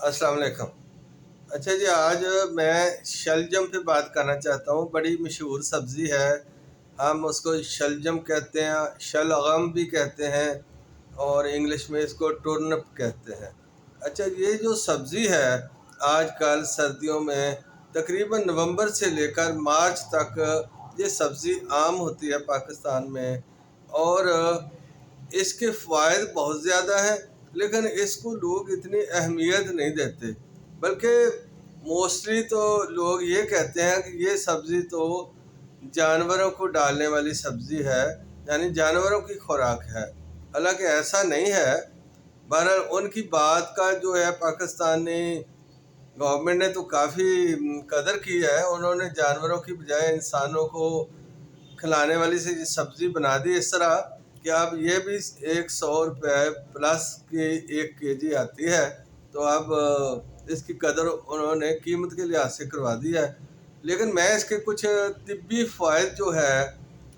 अस्सलाम वालेकुम। अच्छा जी, आज मैं शलजम पे बात करना चाहता हूँ। बड़ी मशहूर सब्ज़ी है। हम उसको शलजम कहते हैं, शलगम भी कहते हैं और इंग्लिश में इसको टुर्निप कहते हैं। अच्छा, ये जो सब्ज़ी है आजकल सर्दियों में तकरीबन नवंबर से लेकर मार्च तक ये सब्ज़ी आम होती है पाकिस्तान में। और इसके फ़ायदे बहुत ज़्यादा हैं, लेकिन इसको लोग इतनी अहमियत नहीं देते। बल्कि मोस्टली तो लोग ये कहते हैं कि ये सब्ज़ी तो जानवरों को डालने वाली सब्ज़ी है, यानी जानवरों की खुराक है। हालांकि ऐसा नहीं है। बहरहाल उनकी बात का जो है पाकिस्तानी गवर्नमेंट ने तो काफ़ी कदर की है। उन्होंने जानवरों की बजाय इंसानों को खिलाने वाली से ये सब्ज़ी बना दी इस तरह कि अब ये भी 100 रुपये प्लस की 1 kg आती है। तो अब इसकी कदर उन्होंने कीमत के लिहाज से करवा दी है। लेकिन मैं इसके कुछ तिब्बी फ़ायदे जो है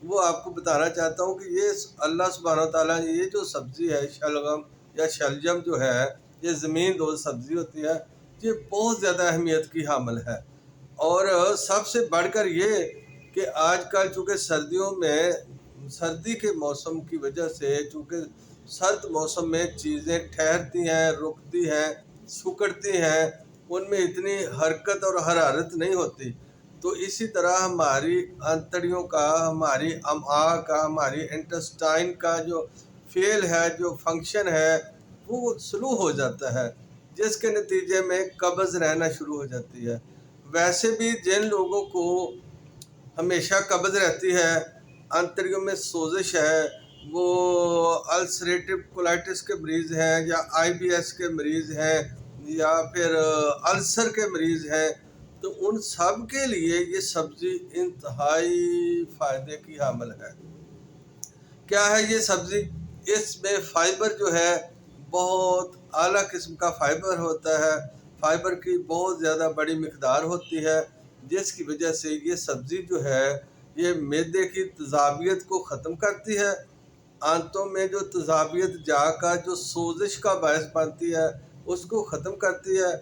वो आपको बताना चाहता हूँ कि ये अल्लाह सुब्हानो तआला ने ये जो सब्ज़ी है शलगम या शलजम जो है, ये ज़मीन दोज़ सब्ज़ी होती है। ये बहुत ज़्यादा अहमियत की हामिल है। और सबसे बढ़कर ये कि आजकल चूँकि सर्दियों में सर्दी के मौसम की वजह से, चूँकि सर्द मौसम में चीज़ें ठहरती हैं, रुकती हैं, सिकुड़ती हैं, उनमें इतनी हरकत और हरारत नहीं होती। तो इसी तरह हमारी आंतड़ियों का, हमारी अमआ का, हमारी इंटेस्टाइन का जो फेल है, जो फंक्शन है, वो स्लो हो जाता है, जिसके नतीजे में कब्ज़ रहना शुरू हो जाती है। वैसे भी जिन लोगों को हमेशा कब्ज़ रहती है, आंतड़ियों में सोजिश है, वो अल्सरेटिव कोलाइटिस के मरीज़ हैं या IBS के मरीज़ हैं या फिर अल्सर के मरीज़ हैं, तो उन सब के लिए ये सब्ज़ी इंतहाई फ़ायदे की हामिल है। क्या है ये सब्ज़ी? इसमें फ़ाइबर जो है बहुत आला किस्म का फ़ाइबर होता है। फ़ाइबर की बहुत ज़्यादा बड़ी मिक़दार होती है, जिसकी वजह से ये सब्ज़ी जो है ये मैदे की तेज़ाबियत को ख़त्म करती है। आंतों में जो तेज़ाबियत जाकर जो सोजिश का बायस बनती है उसको ख़त्म करती है।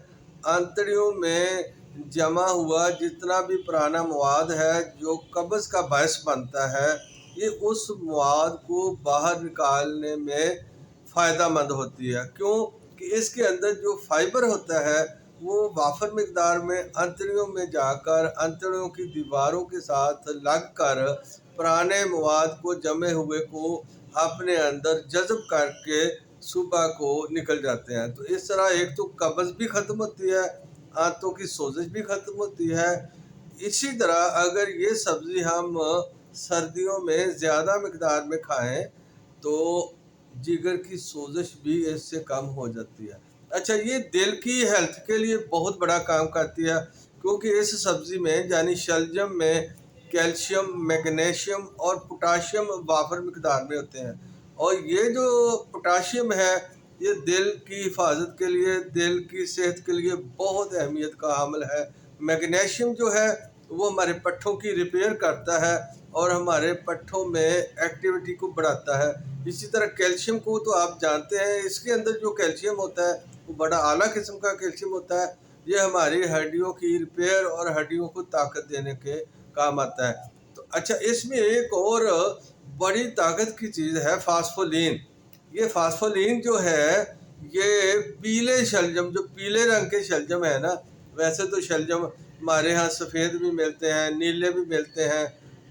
आंतड़ियों में जमा हुआ जितना भी पुराना मवाद है जो कब्ज़ का बायस बनता है, ये उस मवाद को बाहर निकालने में फ़ायदेमंद होती है। क्यों कि इसके अंदर जो फ़ाइबर होता है वो वाफर मिक़दार में आंतड़ियों में जाकर आंतड़ियों की दीवारों के साथ लग कर पुराने मवाद को, जमे हुए को अपने अंदर जज़ब करके सुबह को निकल जाते हैं। तो इस तरह एक तो कब्ज़ भी ख़त्म होती है, आंतों की सोजिश भी ख़त्म होती है। इसी तरह अगर ये सब्ज़ी हम सर्दियों में ज़्यादा मिक़दार में खाएं तो जिगर की सोजिश भी इससे कम हो जाती है। अच्छा, ये दिल की हेल्थ के लिए बहुत बड़ा काम करती है, क्योंकि इस सब्ज़ी में यानी शलजम में कैल्शियम, मैग्नीशियम और पोटाशियम वाफर मिक़दार में होते हैं। और ये जो पोटाशियम है ये दिल की हिफाजत के लिए, दिल की सेहत के लिए बहुत अहमियत का हामिल है। मैग्नीशियम जो है वो हमारे पट्ठों की रिपेयर करता है और हमारे पट्ठों में एक्टिविटी को बढ़ाता है। इसी तरह कैल्शियम को तो आप जानते हैं, इसके अंदर जो कैल्शियम होता है वो बड़ा आला किस्म का कैल्शियम होता है। ये हमारी हड्डियों की रिपेयर और हड्डियों को ताकत देने के काम आता है। तो अच्छा, इसमें एक और बड़ी ताकत की चीज़ है फास्फोलिन। ये फास्फोलिन जो है ये पीले शलजम, जो पीले रंग के शलजम है ना, वैसे तो शलजम हमारे यहाँ सफ़ेद भी मिलते हैं, नीले भी मिलते हैं,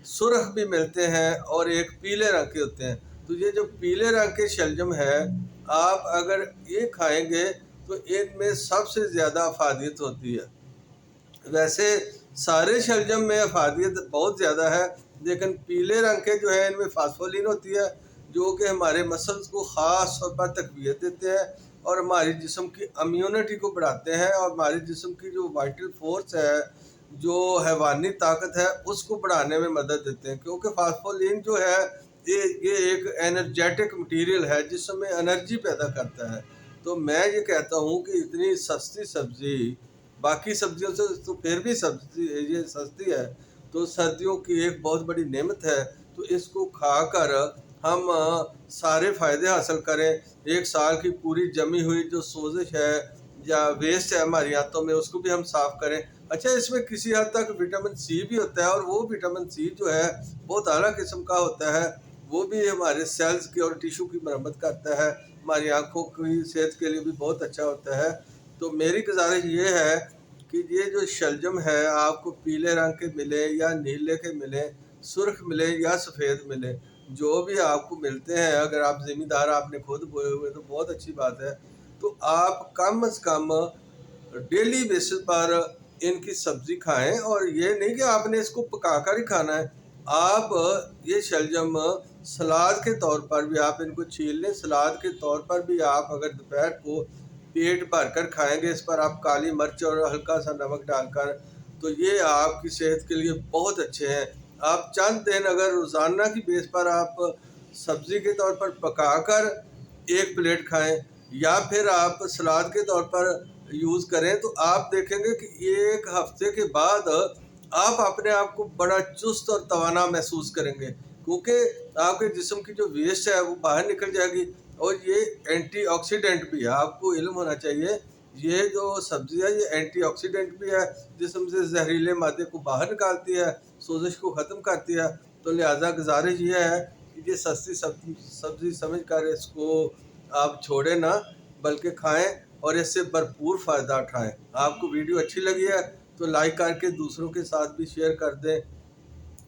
सुर्ख भी मिलते हैं और एक पीले रंग के होते हैं। तो ये जो पीले रंग के शलजम है, आप अगर ये खाएंगे तो इनमें सबसे ज़्यादा अफादियत होती है। वैसे सारे शलजम में अफादियत बहुत ज़्यादा है, लेकिन पीले रंग के जो है इनमें फास्फोलिन होती है, जो कि हमारे मसल्स को ख़ास तौर पर तक़वियत देते हैं और हमारी जिस्म की इम्यूनिटी को बढ़ाते हैं और हमारे जिस्म की जो वाइटल फोर्स है, जो हैवानी ताकत है, उसको बढ़ाने में मदद देते हैं। क्योंकि फास्फोलिन जो है ये एक एनर्जेटिक मटीरियल है जिसमें एनर्जी पैदा करता है। तो मैं ये कहता हूँ कि इतनी सस्ती सब्ज़ी, बाकी सब्जियों से तो फिर भी सब्ज़ी ये सस्ती है, तो सर्दियों की एक बहुत बड़ी नेमत है। तो इसको खाकर हम सारे फ़ायदे हासिल करें। एक साल की पूरी जमी हुई जो सोजिश है या वेस्ट है हमारी आंतों में, उसको भी हम साफ़ करें। अच्छा, इसमें किसी हद तक विटामिन सी भी होता है, और वो विटामिन सी जो है बहुत आला किस्म का होता है। वो भी हमारे सेल्स की और टिश्यू की मरम्मत करता है, हमारी आँखों की सेहत के लिए भी बहुत अच्छा होता है। तो मेरी गुजारिश ये है कि ये जो शलजम है आपको पीले रंग के मिले या नीले के मिले, सुर्ख मिले या सफ़ेद मिले, जो भी आपको मिलते हैं, अगर आप ज़िम्मेदार आपने खुद बोए हुए तो बहुत अच्छी बात है। तो आप कम से कम डेली बेसिस पर इनकी सब्ज़ी खाएं, और ये नहीं कि आपने इसको पका कर ही खाना है। आप ये शलजम सलाद के तौर पर भी आप इनको छील लें, सलाद के तौर पर भी आप अगर दोपहर को पेट भर कर खाएंगे, इस पर आप काली मिर्च और हल्का सा नमक डालकर, तो ये आपकी सेहत के लिए बहुत अच्छे हैं। आप चंद दिन अगर रोज़ाना की बेस पर आप सब्ज़ी के तौर पर पकाकर एक प्लेट खाएं, या फिर आप सलाद के तौर पर यूज़ करें, तो आप देखेंगे कि एक हफ्ते के बाद आप अपने आप को बड़ा चुस्त और तवाना महसूस करेंगे, क्योंकि आपके जिस्म की जो वेस्ट है वो बाहर निकल जाएगी। और ये एंटीऑक्सीडेंट भी है, आपको इल्म होना चाहिए। ये जो सब्ज़ी है ये एंटीऑक्सीडेंट भी है, जिस्म से जहरीले मादे को बाहर निकालती है, सोजिश को ख़त्म करती है। तो लिहाजा गुजारिश ये है कि ये सस्ती सब्ज़ी समझ कर इसको आप छोड़ें ना, बल्कि खाएं और इससे भरपूर फ़ायदा उठाएं। आपको वीडियो अच्छी लगी है तो लाइक करके दूसरों के साथ भी शेयर कर दें,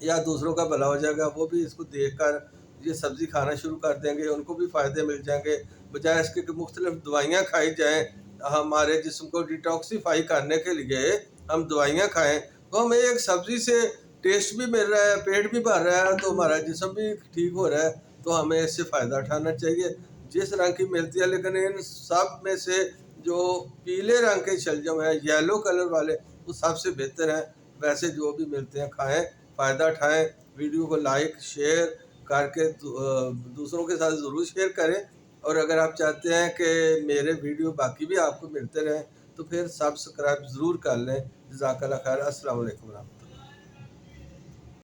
या दूसरों का भला हो जाएगा, वो भी इसको देखकर ये सब्ज़ी खाना शुरू कर देंगे, उनको भी फ़ायदे मिल जाएंगे। बजाय इसके कि मुख्तलिफ़ दवाइयाँ खाई जाएँ, हमारे जिस्म को डिटॉक्सीफाई करने के लिए हम दवाइयाँ खाएँ, तो हमें एक सब्ज़ी से टेस्ट भी मिल रहा है, पेट भी भर रहा है, तो हमारा जिस्म भी ठीक हो रहा है। तो हमें इससे फ़ायदा उठाना चाहिए जिस रंग की मिलती है। लेकिन इन सब में से जो पीले रंग के शलजम है, येलो कलर वाले, वो सबसे बेहतर हैं। वैसे जो भी मिलते हैं खाएं, फ़ायदा उठाएं। वीडियो को लाइक शेयर करके दूसरों के साथ ज़रूर शेयर करें। और अगर आप चाहते हैं कि मेरे वीडियो बाकी भी आपको मिलते रहें, तो फिर सब्सक्राइब ज़रूर कर लें। जज़ाकल्लाह खैर। अस्सलाम वालेकुम।